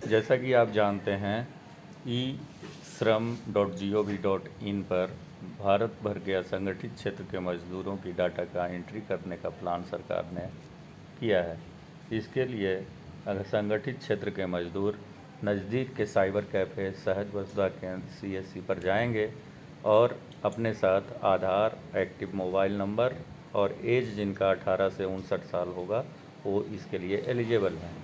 जैसा कि आप जानते हैं, e-श्रम.gov.in पर भारत भर के असंगठित क्षेत्र के मजदूरों की डाटा का एंट्री करने का प्लान सरकार ने किया है। इसके लिए असंगठित क्षेत्र के मजदूर नज़दीक के साइबर कैफ़े, सहज वसुधा केंद्र CSC पर जाएंगे और अपने साथ आधार, एक्टिव मोबाइल नंबर और एज जिनका 18 से 59 साल होगा वो इसके लिए एलिजिबल हैं,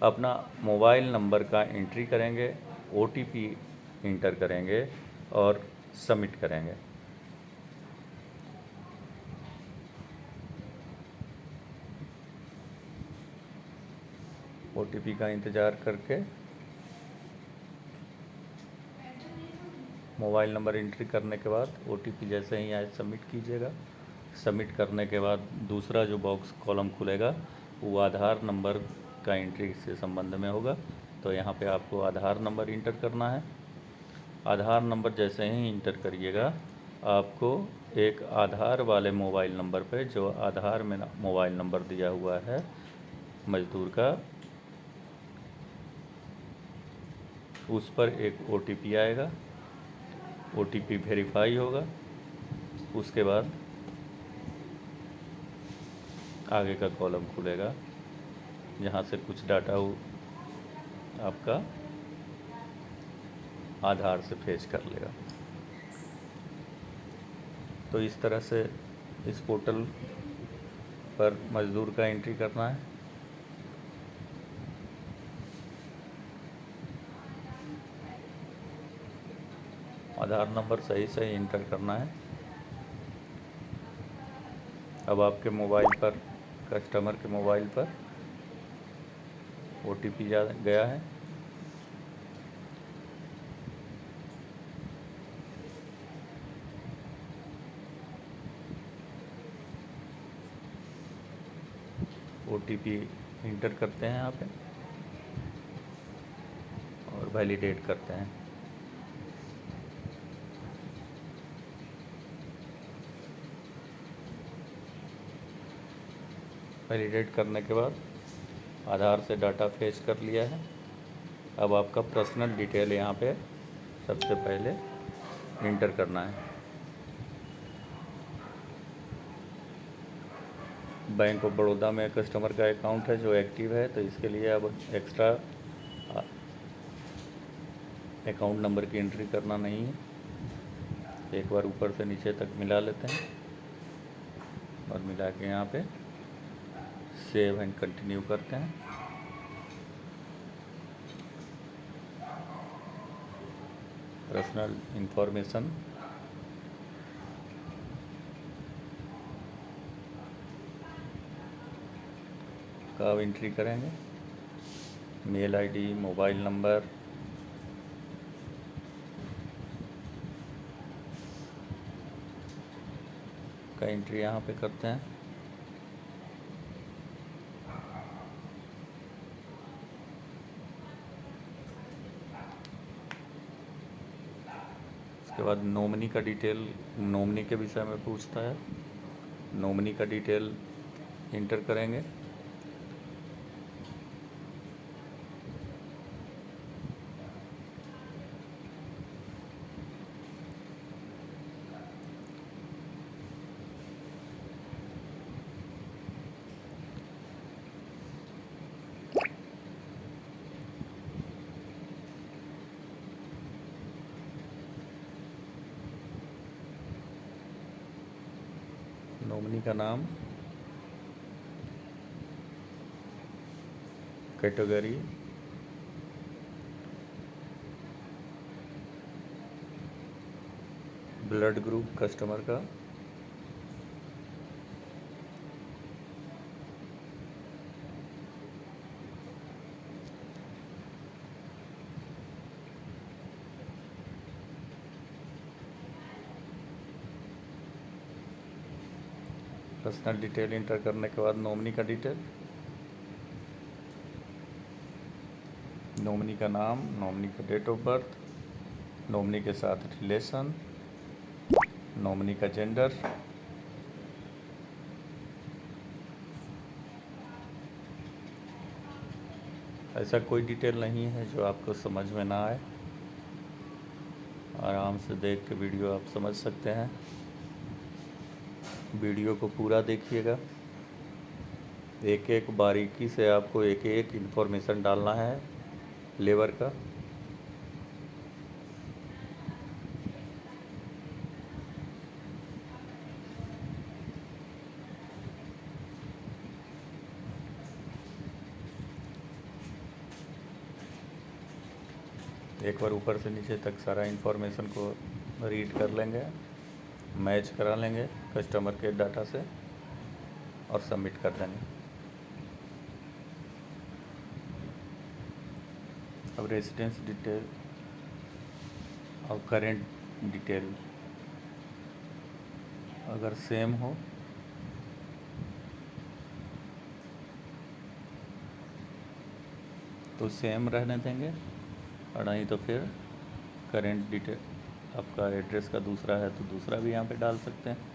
अपना मोबाइल नंबर का एंट्री करेंगे, OTP इंटर करेंगे और सबमिट करेंगे। OTP का इंतज़ार करके मोबाइल नंबर एंट्री करने के बाद OTP जैसे ही आए सबमिट कीजिएगा। सबमिट करने के बाद दूसरा जो बॉक्स कॉलम खुलेगा वो आधार नंबर का एंट्री से संबंध में होगा। तो यहाँ पे आपको आधार नंबर इंटर करना है। आधार नंबर जैसे ही इंटर करिएगा आपको एक आधार वाले मोबाइल नंबर पे, जो आधार में मोबाइल नंबर दिया हुआ है मज़दूर का, उस पर एक OTP आएगा। OTP वेरीफाई होगा। उसके बाद आगे का कॉलम खुलेगा जहाँ से कुछ डाटा आपका आधार से फेच कर लेगा। तो इस तरह से इस पोर्टल पर मज़दूर का एंट्री करना है। आधार नंबर सही सही इंटर करना है। अब आपके मोबाइल पर, कस्टमर के मोबाइल पर OTP गया है। OTP इंटर करते हैं यहाँ पे और वैलिडेट करते हैं। वैलिडेट करने के बाद आधार से डाटा फेच कर लिया है। अब आपका पर्सनल डिटेल यहाँ पे सबसे पहले इंटर करना है। बैंक ऑफ बड़ौदा में कस्टमर का अकाउंट है जो एक्टिव है, तो इसके लिए अब एक्स्ट्रा अकाउंट नंबर की एंट्री करना नहीं है। एक बार ऊपर से नीचे तक मिला लेते हैं और मिला के यहाँ पे सेव एंड कंटिन्यू करते हैं। पर्सनल इंफॉर्मेशन का अब एंट्री करेंगे। मेल ID, मोबाइल नंबर, का एंट्री यहाँ पे करते हैं। उसके बाद नॉमिनी का डिटेल, नॉमिनी के विषय में पूछता है। नॉमिनी का डिटेल इंटर करेंगे। नॉमिनी का नाम, कैटेगरी, ब्लड ग्रुप कस्टमर का, पर्सनल डिटेल इंटर करने के बाद नॉमिनी का डिटेल, नॉमिनी का नाम, नॉमिनी का डेट ऑफ बर्थ, नॉमिनी के साथ रिलेशन, नॉमिनी का जेंडर, ऐसा कोई डिटेल नहीं है जो आपको समझ में ना आए। आराम से देख के वीडियो आप समझ सकते हैं। वीडियो को पूरा देखिएगा, एक एक बारीकी से आपको एक एक इन्फॉर्मेशन डालना है लेबर का। एक बार ऊपर से नीचे तक सारा इन्फॉर्मेशन को रीड कर लेंगे, मैच करा लेंगे कस्टमर के डाटा से और सबमिट कर देंगे। अब रेजिडेंस डिटेल और करेंट डिटेल अगर सेम हो तो सेम रहने देंगे, और नहीं तो फिर करेंट डिटेल आपका एड्रेस का दूसरा है तो दूसरा भी यहाँ पे डाल सकते हैं।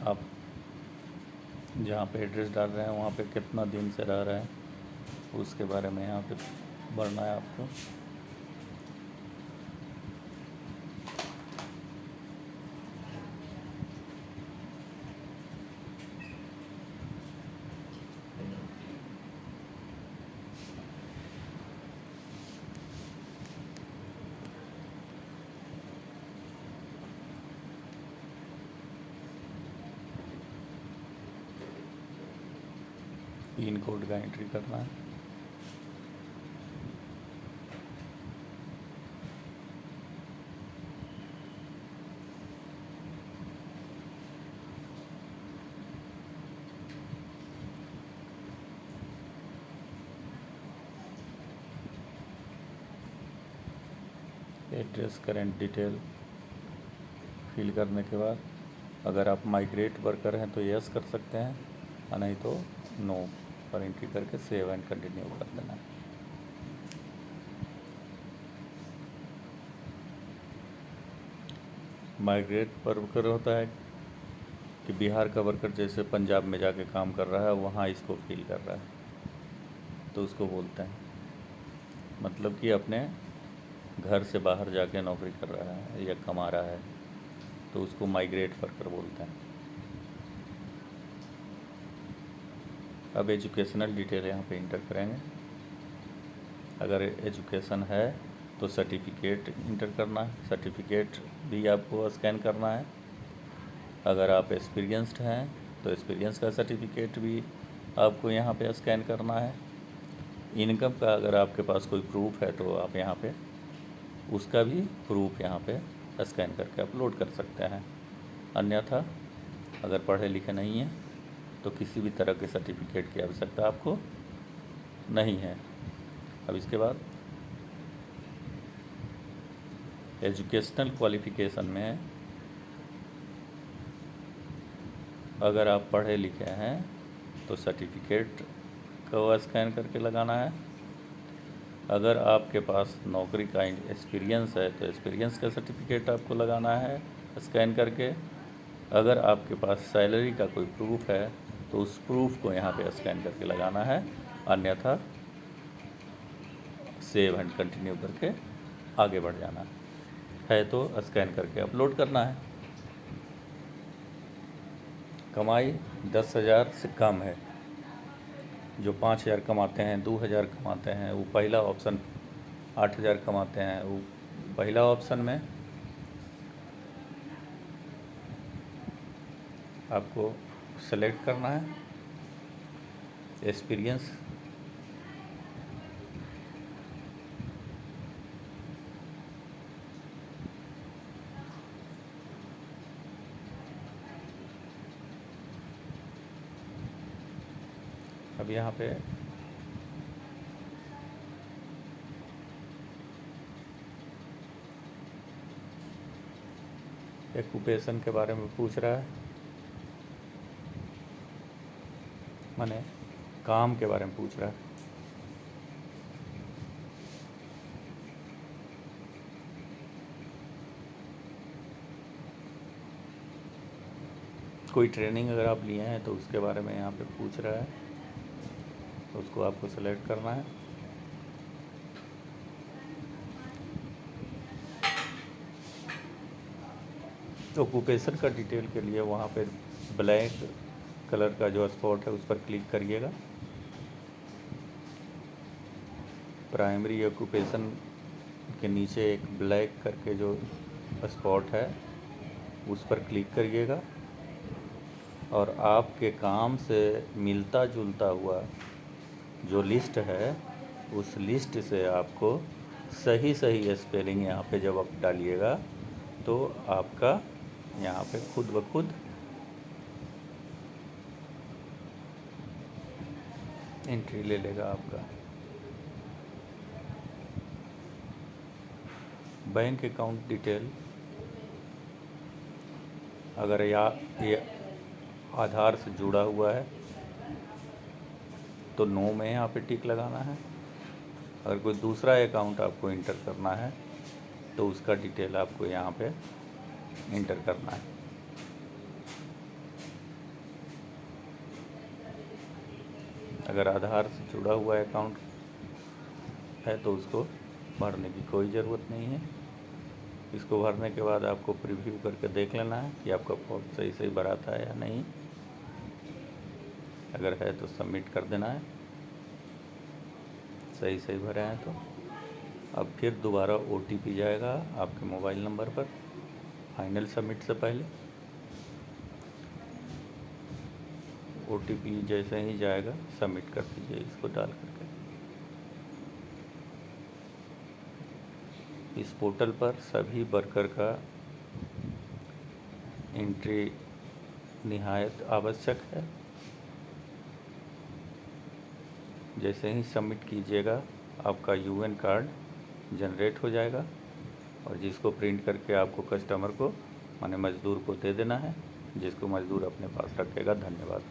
आप जहाँ पे एड्रेस डाल रहे हैं वहाँ पे कितना दिन से रह रहे हैं उसके बारे में यहाँ पे भरना है आपको। पिन कोड का एंट्री करना है। एड्रेस करेंट डिटेल फिल करने के बाद अगर आप माइग्रेट वर्कर हैं तो यस कर सकते हैं, और नहीं तो नो पर एंट्री करके सेव एंड कंटिन्यू कर देना है। माइग्रेट वर्कर होता है कि बिहार का वर्कर जैसे पंजाब में जाके काम कर रहा है वहाँ इसको फिल कर रहा है तो उसको बोलते हैं, मतलब कि अपने घर से बाहर जाके नौकरी कर रहा है या कमा रहा है तो उसको माइग्रेट वर्कर बोलते हैं। अब एजुकेशनल डिटेल यहाँ पे इंटर करेंगे। अगर एजुकेशन है तो सर्टिफिकेट इंटर करना है, सर्टिफिकेट भी आपको स्कैन करना है। अगर आप एक्सपीरियंस्ड हैं तो एक्सपीरियंस का सर्टिफिकेट भी आपको यहाँ पे स्कैन करना है। इनकम का अगर आपके पास कोई प्रूफ है तो आप यहाँ पे उसका भी प्रूफ यहाँ पे स्कैन करके अपलोड कर सकते हैं। अन्यथा अगर पढ़े लिखे नहीं हैं तो किसी भी तरह के सर्टिफिकेट की आवश्यकता आपको नहीं है। अब इसके बाद एजुकेशनल क्वालिफ़िकेशन में अगर आप पढ़े लिखे हैं तो सर्टिफिकेट को स्कैन करके लगाना है। अगर आपके पास नौकरी का एक्सपीरियंस है तो एक्सपीरियंस का सर्टिफिकेट आपको लगाना है स्कैन करके। अगर आपके पास सैलरी का कोई प्रूफ है तो उस प्रूफ को यहाँ पे स्कैन करके लगाना है, अन्यथा सेव एंड कंटिन्यू करके आगे बढ़ जाना है तो स्कैन करके अपलोड करना है। कमाई 10,000 से कम है, जो 5,000 कमाते हैं, 2,000 कमाते हैं, वो पहला ऑप्शन, 8,000 कमाते हैं वो पहला ऑप्शन में आपको सेलेक्ट करना है। एक्सपीरियंस अब यहाँ पे ऑक्यूपेशन के बारे में पूछ रहा है। माने काम के बारे में पूछ रहा है। कोई ट्रेनिंग अगर आप लिए हैं तो उसके बारे में यहाँ पे पूछ रहा है, तो उसको आपको सेलेक्ट करना है। तो ऑक्यूपेशन का डिटेल के लिए वहाँ पे ब्लैक कलर का जो स्पॉट है उस पर क्लिक करिएगा। प्राइमरी ऑक्यूपेशन के नीचे एक ब्लैक करके जो स्पॉट है उस पर क्लिक करिएगा और आपके काम से मिलता जुलता हुआ जो लिस्ट है उस लिस्ट से आपको सही सही स्पेलिंग यहाँ पे जब आप डालिएगा तो आपका यहाँ पे खुद ब खुद एंट्री ले लेगा आपका। बैंक अकाउंट डिटेल अगर ये आधार से जुड़ा हुआ है तो नो में यहाँ पे टिक लगाना है। अगर कोई दूसरा अकाउंट आपको इंटर करना है तो उसका डिटेल आपको यहाँ पे इंटर करना है। अगर आधार से जुड़ा हुआ अकाउंट है तो उसको भरने की कोई ज़रूरत नहीं है। इसको भरने के बाद आपको प्रीव्यू करके देख लेना है कि आपका फॉर्म सही सही भराता है या नहीं। अगर है तो सबमिट कर देना है, सही सही भरे हैं तो। अब फिर दोबारा OTP जाएगा आपके मोबाइल नंबर पर फाइनल सबमिट से पहले। OTP जैसे ही जाएगा सबमिट कर दीजिए इसको डाल करके। इस पोर्टल पर सभी वर्कर का एंट्री निहायत आवश्यक है। जैसे ही सबमिट कीजिएगा आपका UN कार्ड जनरेट हो जाएगा और जिसको प्रिंट करके आपको कस्टमर को माने मज़दूर को दे देना है, जिसको मज़दूर अपने पास रखेगा। धन्यवाद।